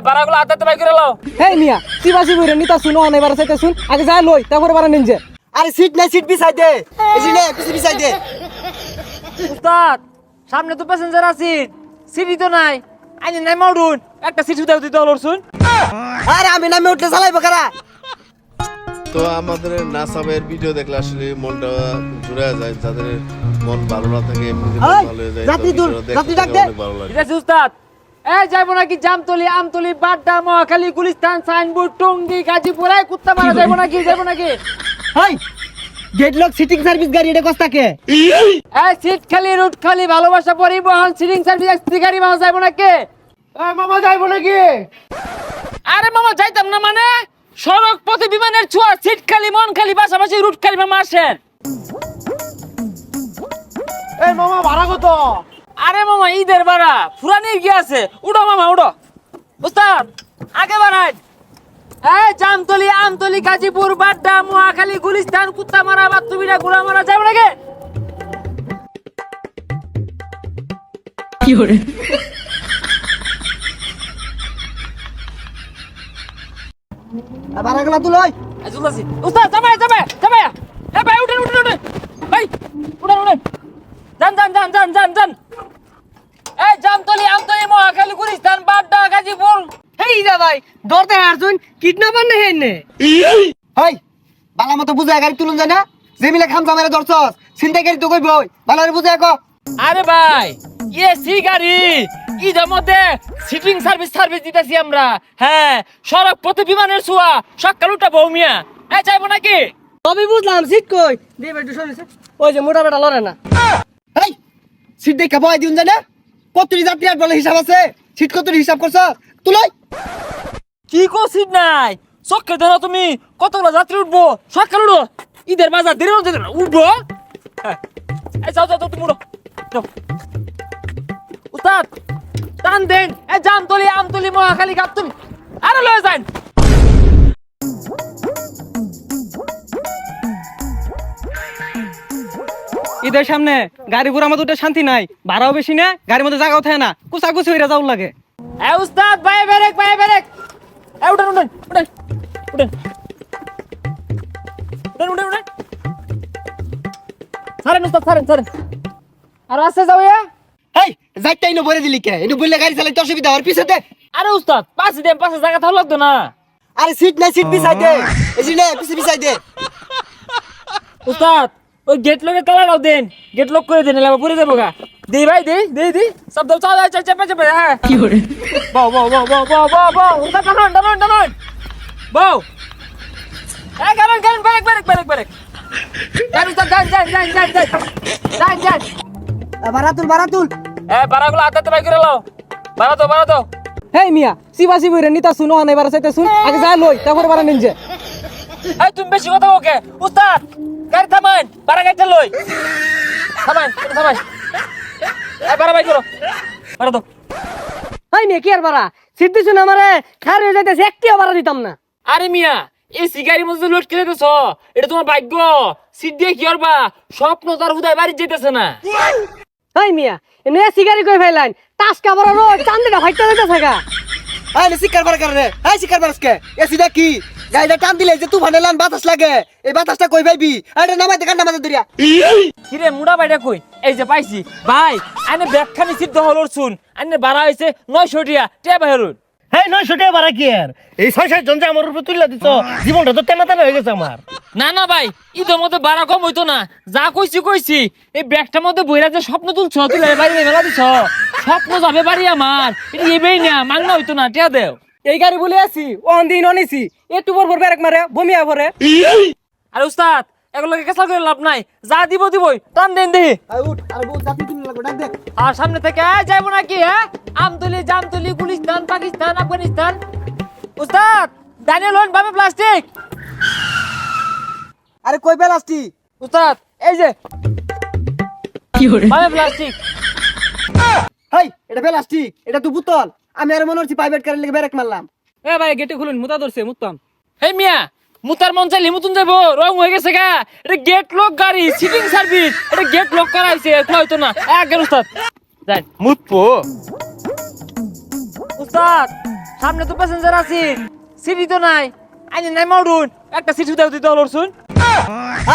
বারাগুলো হাতে বাই করে লাও। হেই মিয়া সিবাসি বইরে নিতা শুনো না এবারে চাইতে শুন আগে যা লই তারপরে বারা নিনজে। আরে সিট নাই, সিট বিছাই দে, এই যে নে পিছে বিছাই দে। উস্তাদ সামনে তো প্যাসেঞ্জার আছে, সিটই তো নাই। আইনে নাই মাউডুন একটা সিট উদাও দিতে হলো শুন। আরে আমি নামে উঠলে চালাইবো কারা? তো আমাদের নাসাবের ভিডিও দেখলে আসলে মনটা জুড়ে যায়, যাদের মন ভালো না থাকে এমনি ভালো হয়ে যায়। যাত্রী দূর, যাত্রী ডাক দে। অনেক ভালো লাগে। ঠিক আছে উস্তাদ। যাইবো নাকি জামতলি, আমতলি, বাড্ডা, মহাখালী, গুলিস্তান, সাইনবোর্ড, টঙ্গী, গাজীপুর, কুত্তা মারা যাইবো নাকি? হাই গেটলক সিটিং সার্ভিস গাড়ি এটা কস্তাকে? সিট খালি, রুট খালি, ভালোবাসা পরিবহন, সিটিং সার্ভিস এক্সপ্রেস গাড়ি পাওয়া যাইবো নাকি? মামা যাইবো নাকি? আরে মামা যাইতাম না মানে সড়ক পথে বিমানের ছোঁয়া, সিট খালি, মন খালি, পাশাপাশি রুট খালি। মামা আসেন। এই মামা ভাড়া কত? আরে মামা ঈদের ভাড়া ফুরানি কি আছে, উঠো মামা উঠো। উস্তাদ আগে বাড়াই। জামতলি, আমতলি, গাজীপুর, বাড্ডা, মহাখালী, গুলিস্তান, কুত্তামারা, বাতুবিরা, গুড়ামারা যাবে নাকি? ভাড়াগুলা তুলই। উস্তাদ যাবে। ভাই উঠেন। ভাই উঠেন। যান। জামতলি, আমতলি, মহাখালী, গুলিস্তান, বাড্ডা, গাজীপুর। হেই যা ভাই দরতে হারছুন কিডন্যাপার না হেনে। হাই বালা মতো বুঝায় গাড়ি তুলুন যায় না? জেমিলে খামসা মেরে ধরছস, চিন্তা গাড়ি তো কইবই, ভালো করে বুঝায় কো। আরে ভাই এসি গাড়ি ঈদের মধ্যে সিটিং সার্ভিস দিতেছি আমরা। হ্যাঁ সড়ক পথে বিমানের ছোঁয়া, সকাল উঠা বৌমিয়া। যাইবো নাকি? তবে বুঝলাম সিট কই দে বেটু শুনেছে ওই যে মোটা বেটা লরে না। হাই সিট দেখা বয় দিউন যায় না? কতটি যাত্রী আর বলে হিসাব আছে? সিট কতটি হিসাব করছ? তুলই। কি কো সিট নাই? চক্কে ধরো তুমি কতগুলো যাত্রী উঠবো, সকাল উঠো। ঈদের বাজার দেরি মধ্যে উঠবো। যাও তুমি উঠো। উস্তাদ টান দেন। জামতলি, আমতলি, মহাখালী, গাবতলি আরে লয়ে যান। ঈদের সামনে গাড়ি ঘোড়া মধ্যে উঠে শান্তি নাই, ভাড়াও বেশি না, গাড়ির মধ্যে জায়গাও থাকে না, কুচাকুচি হইরা যাও লাগে। উস্তাদ ভাই ব্রেক। উঠেন। ছাড়েন উস্তাদ, ছাড়েন। আর আস্তে যাও। হাই যাইতাই না বলে দিলি কে? এনু বললে গাড়ি চালাইতে অসুবিধা আর পিছে দে। আরে উস্তাদ পাশে জায়গা থাকা লাগতো না। আরে সিট নাই, সিট বিছাই দে, এই যে নে পিছে বিছাই দে। উস্তাদ ওই গেট লকে তালা দাও দেন, গেট লক করে দেন, এলাকা পুরে দেবো গা। দেই ভাই দেই সব দাও, চাল চেপে। হ্যাঁ কি করে বাও উস্তাদ টানুন বাও। গান ব্রেক। যান উস্তাদ যান। ভাড়া তুল। বারাগুলো হাতে বাই করে লাও। বারা দাও। হেই মিয়া সিবাসি বইরে নিতা শুনো না এবারে চাইতে শুন আগে যা লই তারপরে বারা নিনজে। তুমি বেশি কথা ওকে। উস্তাদ গাড়ি থামান, বারা গাড়িটা লই। থামান। বারা বাই করো। বারা দাও। হাই মিয়া কি আর বারা সিট দিছ না আমারে খার হয়ে যাইতেছে একটিও বারা দিতাম না। আরে মিয়া এই সিগারির মধ্যে লোড করে দিতেছ, এটা তোমার ভাগ্য। সিট দিয়ে কি করবা? স্বপ্ন তার হুদায় বাড়ি যেতেছে না। হাই মিয়া এনে সিগারি কই ফাইলাইন টাসকা বড় রো চান্দিটা ফাইটা যাইতেছে গা। হাই নে শিকার বার করে রে। হাই শিকার বারসকে এসিটা কি গাড়িটা টান দিলে যে তুফানে লান বাতাস লাগে, এই বাতাসটা কই পাইবি? আরে নামাইতে কান্না মাঝে দরিয়া। কিরে মুড়া বাইটা কই? এই যে পাইছি ভাই। আইনে ব্যাগখানি সিদ্ধ হলোর শুন, আইনে বাড়া হয়েছে 900 টিয়া টিয়া বাইরুন। হ্যাঁ 900 টাকা ভাড়া কি আর? এই 6-7 জন যে আমার উপরে তুলে দিছ, জীবনটা তো তেনা হয়ে গেছে আমার। না ভাই ঈদের মধ্যে বাড়া কম হইতো না। যা কইছি এই ব্যাগটার মধ্যে বইরা যে স্বপ্ন তুলছ, তুলে বাড়ি মেলা দিছ, স্বপ্ন যাবে বাড়ি আমার। এটা এবেই না মাংনা হইতো না, টিয়া দেও। এই গাড়ি বলে আছি অন দিন অনিছি একটু পর ব্রেক মারে বমিয়া পড়ে। আরে উস্তাদ এগুলোকে কেসাল করে লাভ নাই, যা দিবই টান দেন দেহি। আই উঠ আর বউ যাত্রী তুলে লাগবে ডাক দে। আর সামনে থেকে যাইবো নাকি? আমতলি, জামতলি, গুলিস্তান, পাকিস্তান, আফগানিস্তান। উস্তাদ দাঁড়িয়ে লোন ভাবে প্লাস্টিক। আরে কই বেলাস্তি? উস্তাদ এই যে ভাবে প্লাস্টিক। হাই এটা বেলাস্টিক, এটা তো বোতল। আমি আর মনে হচ্ছে প্রাইভেট কারের লেগে ব্রেক মারলাম। ভাই গেটে খুলুন মুতা ধরছে মুতাম। হে মিয়া মুতার মন চাইলে মুতুন যাবো, রং হয়ে গেছে গা। এটা গেট লক গাড়ি, সিটিং সার্ভিস, এটা গেট লক করা হয়েছে, হয়তো না। একজন উস্তাদ যাই মুতপো। উস্তাদ সামনে তো প্যাসেঞ্জার আছে, সিটি তো নাই, আইনে নাই মাউডুন, একটা সিট দাও দিতে হলো শুন।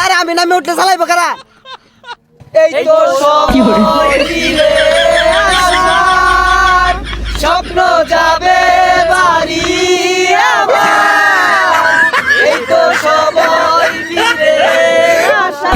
আরে আমি নামে উঠলে চালাইবো কারা? এই তো সময় ফিরে আসার, স্বপ্ন যাবে বাড়ি আমার। এই তো সময় ফিরে আসার।